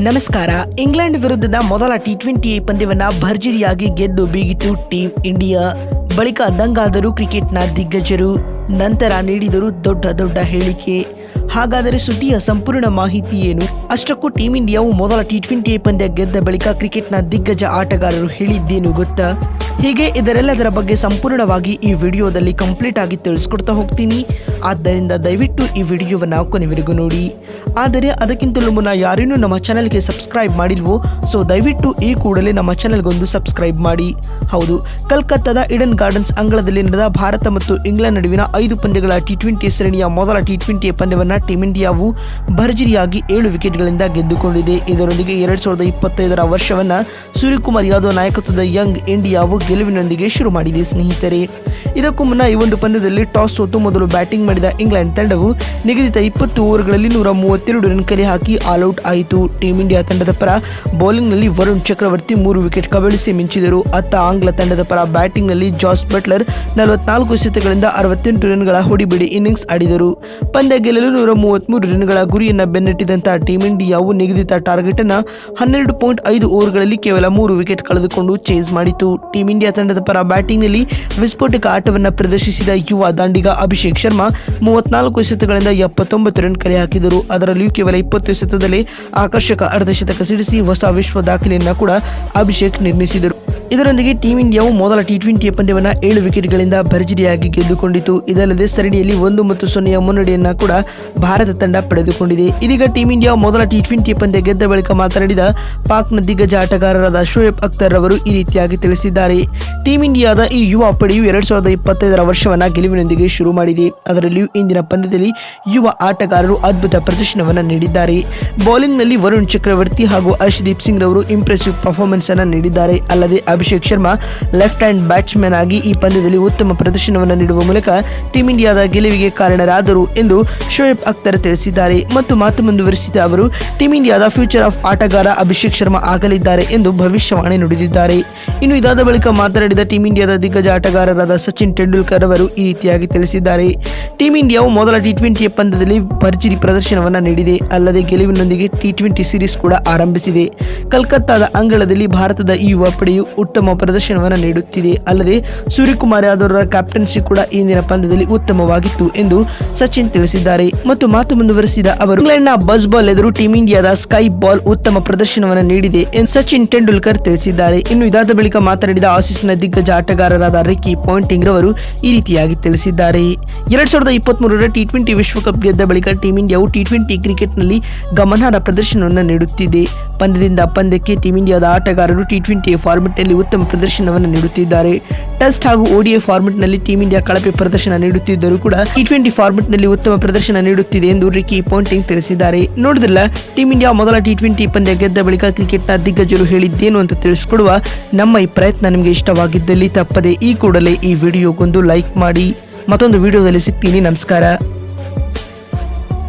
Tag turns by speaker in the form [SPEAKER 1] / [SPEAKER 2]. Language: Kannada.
[SPEAKER 1] ನಮಸ್ಕಾರ. ಇಂಗ್ಲೆಂಡ್ ವಿರುದ್ಧದ ಮೊದಲ ಟಿ20 ಪಂದ್ಯವನ್ನ ಭರ್ಜರಿಯಾಗಿ ಗೆದ್ದು ಬೀಗಿತು ಟೀಂ ಇಂಡಿಯಾ. ಬಳಿಕ ದಂಗಾದರು ಕ್ರಿಕೆಟ್ನ ದಿಗ್ಗಜರು. ನಂತರ ನೀಡಿದರು ದೊಡ್ಡ ಹೇಳಿಕೆ. ಹಾಗಾದರೆ ಸುದ್ದಿಯ ಸಂಪೂರ್ಣ ಮಾಹಿತಿ ಏನು? ಅಷ್ಟಕ್ಕೂ ಟೀಂ ಇಂಡಿಯಾವು ಮೊದಲ ಟಿ20 ಪಂದ್ಯ ಗೆದ್ದ ಬಳಿಕ ಕ್ರಿಕೆಟ್ನ ದಿಗ್ಗಜ ಆಟಗಾರರು ಹೇಳಿದ್ದೇನು ಗೊತ್ತಾ? ಹೀಗೆ ಇದರೆಲ್ಲದರ ಬಗ್ಗೆ ಸಂಪೂರ್ಣವಾಗಿ ಈ ವಿಡಿಯೋದಲ್ಲಿ ಕಂಪ್ಲೀಟ್ ಆಗಿ ತಿಳಿಸ್ಕೊಡ್ತಾ ಹೋಗ್ತೀನಿ. ಆದ್ದರಿಂದ ದಯವಿಟ್ಟು ಈ ವಿಡಿಯೋವನ್ನು ಕೊನೆವರೆಗೂ ನೋಡಿ. ಆದರೆ ಅದಕ್ಕಿಂತಲೂ ಮುನ್ನ ಯಾರೇನೂ ನಮ್ಮ ಚಾನಲ್ಗೆ ಸಬ್ಸ್ಕ್ರೈಬ್ ಮಾಡಿಲ್ವೋ, ಸೊ ದಯವಿಟ್ಟು ಈ ಕೂಡಲೇ ನಮ್ಮ ಚಾನಲ್ಗೊಂದು ಸಬ್ಸ್ಕ್ರೈಬ್ ಮಾಡಿ. ಹೌದು, ಕಲ್ಕತ್ತಾದ ಈಡನ್ ಗಾರ್ಡನ್ಸ್ ಅಂಗಳದಲ್ಲಿ ನಡೆದ ಭಾರತ ಮತ್ತು ಇಂಗ್ಲೆಂಡ್ ನಡುವಿನ 5 ಪಂದ್ಯಗಳ ಟಿ20 ಸರಣಿಯ ಮೊದಲ ಟಿ20 ಪಂದ್ಯವನ್ನು ಟೀಂ ಇಂಡಿಯಾವು ಭರ್ಜರಿಯಾಗಿ 7 ವಿಕೆಟ್ಗಳಿಂದ ಗೆದ್ದುಕೊಂಡಿದೆ. ಇದರೊಂದಿಗೆ 2025ರ ವರ್ಷವನ್ನು ಸೂರ್ಯಕುಮಾರ್ ಯಾದವ್ ನಾಯಕತ್ವದ ಯಂಗ್ ಇಂಡಿಯಾವು ಗೆಲುವಿನೊಂದಿಗೆ ಶುರು ಮಾಡಿದೆ ಸ್ನೇಹಿತರೆ. ಇದಕ್ಕೂ ಮುನ್ನ ಈ ಒಂದು ಪಂದ್ಯದಲ್ಲಿ ಟಾಸ್ ಸೋತು ಮೊದಲು ಬ್ಯಾಟಿಂಗ್ ಮಾಡಿದ ಇಂಗ್ಲೆಂಡ್ ತಂಡವು ನಿಗದಿತ 20 ಓವರ್ಗಳಲ್ಲಿ 132 ರನ್ ಕಲೆ ಹಾಕಿ ಆಲ್ಔಟ್ ಆಯಿತು. ಟೀಂ ಇಂಡಿಯಾ ತಂಡದ ಪರ ಬೌಲಿಂಗ್ನಲ್ಲಿ ವರುಣ್ ಚಕ್ರವರ್ತಿ 3 ವಿಕೆಟ್ ಕಬಳಿಸಿ ಮಿಂಚಿದರು. ಅತ್ತ ಆಂಗ್ಲ ತಂಡದ ಪರ ಬ್ಯಾಟಿಂಗ್ನಲ್ಲಿ ಜಾಸ್ ಬಟ್ಲರ್ 44 ಎಸೆತಗಳಿಂದ 68 ರನ್ಗಳ ಹೊಡಿಬಿಡಿ ಇನ್ನಿಂಗ್ಸ್ ಆಡಿದರು. ಪಂದ್ಯ ಗೆಲ್ಲಲು 133 ರನ್ಗಳ ಗುರಿಯನ್ನು ಬೆನ್ನಟ್ಟಿದಂತಹ ಟೀಂ ಇಂಡಿಯಾವು ನಿಗದಿತ ಟಾರ್ಗೆಟ್ ಅನ್ನು 12.5 ಓವರ್ಗಳಲ್ಲಿ ಕೇವಲ 3 ವಿಕೆಟ್ ಕಳೆದುಕೊಂಡು ಚೇಸ್ ಮಾಡಿತು. ಟೀಂ ಇಂಡಿಯಾ ತಂಡದ ಪರ ಬ್ಯಾಟಿಂಗ್ನಲ್ಲಿ ವಿಸ್ಫೋಟಕ ಆಟವನ್ನು ಪ್ರದರ್ಶಿಸಿದ ಯುವ ದಾಂಡಿಗ ಅಭಿಷೇಕ್ ಶರ್ಮಾ 34 ಎಸೆತಗಳಿಂದ 79 ರನ್ ಕಲೆ ಹಾಕಿದರು. ಅದರಲ್ಲಿಯೂ ಕೇವಲ 20 ಎಸೆತದಲ್ಲಿ ಆಕರ್ಷಕ ಅರ್ಧಶತಕ ಸಿಡಿಸಿ ಹೊಸ ವಿಶ್ವ ದಾಖಲೆಯನ್ನು ಕೂಡ ಅಭಿಷೇಕ್ ನಿರ್ಮಿಸಿದರು. ಇದರೊಂದಿಗೆ ಟೀಂ ಇಂಡಿಯಾವು ಮೊದಲ ಟಿ20 ಪಂದ್ಯವನ್ನು 7 ವಿಕೆಟ್ಗಳಿಂದ ಭರ್ಜರಿಯಾಗಿ ಗೆದ್ದುಕೊಂಡಿತು. ಇದಲ್ಲದೆ ಸರಣಿಯಲ್ಲಿ 1-0 ಮುನ್ನಡೆಯನ್ನ ಕೂಡ ಭಾರತ ತಂಡ ಪಡೆದುಕೊಂಡಿದೆ. ಇದೀಗ ಟೀಂ ಇಂಡಿಯಾ ಮೊದಲ ಟಿ20 ಪಂದ್ಯ ಗೆದ್ದ ಬಳಿಕ ಮಾತನಾಡಿದ ಪಾಕ್ನ ದಿಗ್ಗಜ ಆಟಗಾರರಾದ ಶೋಯಬ್ ಅಖ್ತರ್ ಅವರು ಈ ರೀತಿಯಾಗಿ ತಿಳಿಸಿದ್ದಾರೆ. ಟೀಂ ಇಂಡಿಯಾದ ಈ ಯುವ ಪಡೆಯು 2025ರ ವರ್ಷವನ್ನು ಗೆಲುವಿನೊಂದಿಗೆ ಶುರು ಮಾಡಿದೆ. ಅದರಲ್ಲಿಯೂ ಇಂದಿನ ಪಂದ್ಯದಲ್ಲಿ ಯುವ ಆಟಗಾರರು ಅದ್ಭುತ ಪ್ರದರ್ಶನವನ್ನು ನೀಡಿದ್ದಾರೆ. ಬೌಲಿಂಗ್ನಲ್ಲಿ ವರುಣ್ ಚಕ್ರವರ್ತಿ ಹಾಗೂ ಹರ್ಷದೀಪ್ ಸಿಂಗ್ ರವರು ಇಂಪ್ರೆಸಿವ್ ಪರ್ಫಾರ್ಮೆನ್ಸ್ ಅನ್ನು ನೀಡಿದ್ದಾರೆ. ಅಲ್ಲದೆ Abhishek Sharma left hand batsman ಆಗಿ ಈ ಪಂದ್ಯದಲ್ಲಿ ಉತ್ತಮ ಪ್ರದರ್ಶನವನ್ನು ನೀಡುವ ಮೂಲಕ ಟೀಂ ಇಂಡಿಯಾದ ಗೆಲುವಿಗೆ ಕಾರಣರಾದರು ಎಂದು ಶೋಯಬ್ ಅಖ್ತರ್ ತಿಳಿಸಿದ್ದಾರೆ. ಮತ್ತು ಮಾತು ಮುಂದುವರಿಸಿದ ಅವರು ಟೀಂ ಇಂಡಿಯಾದ ಫ್ಯೂಚರ್ ಆಫ್ ಆಟಗಾರ ಅಭಿಷೇಕ್ ಶರ್ಮಾ ಆಗಲಿದ್ದಾರೆ ಎಂದು ಭವಿಷ್ಯವಾಣಿ ನುಡಿದಿದ್ದಾರೆ. ಇನ್ನು ಇದಾದ ಬಳಿಕ ಮಾತನಾಡಿದ ಟೀಂ ಇಂಡಿಯಾದ ದಿಗ್ಗಜ ಆಟಗಾರರಾದ ಸಚಿನ್ ತೆಂಡೂಲ್ಕರ್ ಅವರು ಈ ರೀತಿಯಾಗಿ ತಿಳಿಸಿದ್ದಾರೆ. ಟೀಂ ಇಂಡಿಯಾವು ಮೊದಲ ಟಿ20 ಪಂದ್ಯದಲ್ಲಿ ಭರ್ಜರಿ ಪ್ರದರ್ಶನವನ್ನು ನೀಡಿದೆ. ಅಲ್ಲದೆ ಗೆಲುವಿನೊಂದಿಗೆ ಟಿ20 ಸೀರೀಸ್ ಕೂಡ ಆರಂಭಿಸಿದೆ. ಕಲ್ಕತ್ತಾದ ಅಂಗಳದಲ್ಲಿ ಭಾರತದ ಈ ಯುವ ಪಡೆಯು ಉತ್ತಮ ಪ್ರದರ್ಶನವನ್ನು ನೀಡುತ್ತಿದೆ. ಅಲ್ಲದೆ ಸೂರ್ಯಕುಮಾರ್ ಯಾದವ್ ಅವರ ಕ್ಯಾಪ್ಟನ್ಸಿ ಕೂಡ ಇಂದಿನ ಪಂದ್ಯದಲ್ಲಿ ಉತ್ತಮವಾಗಿತ್ತು ಎಂದು ಸಚಿನ್ ತಿಳಿಸಿದ್ದಾರೆ. ಮತ್ತು ಮಾತು ಮುಂದುವರಿಸಿದ ಅವರು ಇಂಗ್ಲೆಂಡ್ನ ಬಸ್ ಬಾಲ್ ಎದುರು ಟೀಂ ಇಂಡಿಯಾದ ಸ್ಕೈ ಬಾಲ್ ಉತ್ತಮ ಪ್ರದರ್ಶನವನ್ನು ನೀಡಿದೆ ಎಂದು ಸಚಿನ್ ತೆಂಡೂಲ್ಕರ್ ತಿಳಿಸಿದ್ದಾರೆ. ಇನ್ನು ಇದಾದ ಬಳಿಕ ಮಾತನಾಡಿದ ಆಸೀಸ್ನ ದಿಗ್ಗಜ ಆಟಗಾರರಾದ ರಿಕಿ ಪಾಂಟಿಂಗ್ ರವರು ಈ ರೀತಿಯಾಗಿ ತಿಳಿಸಿದ್ದಾರೆ. 2023ರ ಟಿ20 ವಿಶ್ವಕಪ್ ಗೆದ್ದ ಬಳಿಕ ಟೀಂ ಇಂಡಿಯಾವು ಟಿ20 ಕ್ರಿಕೆಟ್ನಲ್ಲಿ ಗಮನಾರ್ಹ ಪ್ರದರ್ಶನವನ್ನು ನೀಡುತ್ತಿದೆ. ಪಂದ್ಯದಿಂದ ಪಂದ್ಯಕ್ಕೆ ಟೀಂ ಇಂಡಿಯಾದ ಆಟಗಾರರು ಟಿ20 ಫಾರ್ಮೆಟ್ನಲ್ಲಿ ಉತ್ತಮ ಪ್ರದರ್ಶನವನ್ನು ನೀಡುತ್ತಿದ್ದಾರೆ. ಟೆಸ್ಟ್ ಹಾಗೂ ODI ಫಾರ್ಮೆಟ್ನಲ್ಲಿ ಟೀಂ ಇಂಡಿಯಾ ಕಳಪೆ ಪ್ರದರ್ಶನ ನೀಡುತ್ತಿದ್ದರೂ ಕೂಡ ಟಿ20 ಫಾರ್ಮೆಟ್ನಲ್ಲಿ ಉತ್ತಮ ಪ್ರದರ್ಶನ ನೀಡುತ್ತಿದೆ ಎಂದು ರಿಕಿ ಪಾಂಟಿಂಗ್ ತಿಳಿಸಿದ್ದಾರೆ. ನೋಡಿದ್ರಲ್ಲ, ಟೀಂ ಇಂಡಿಯಾ ಮೊದಲ ಟಿ20 ಪಂದ್ಯ ಗೆದ್ದ ಬಳಿಕ ಕ್ರಿಕೆಟ್ನ ದಿಗ್ಗಜರು ಹೇಳಿದ್ದೇನು ಅಂತ ತಿಳಿಸಿಕೊಡುವ ನಮ್ಮ ಈ ಪ್ರಯತ್ನ ನಿಮಗೆ ಇಷ್ಟವಾಗಿದ್ದಲ್ಲಿ ತಪ್ಪದೆ ಈ ಕೂಡಲೇ ಈ ವಿಡಿಯೋಗೊಂದು ಲೈಕ್ ಮಾಡಿ. ಮತ್ತೊಂದು ವಿಡಿಯೋದಲ್ಲಿ ಸಿಗ್ತೀನಿ. ನಮಸ್ಕಾರ.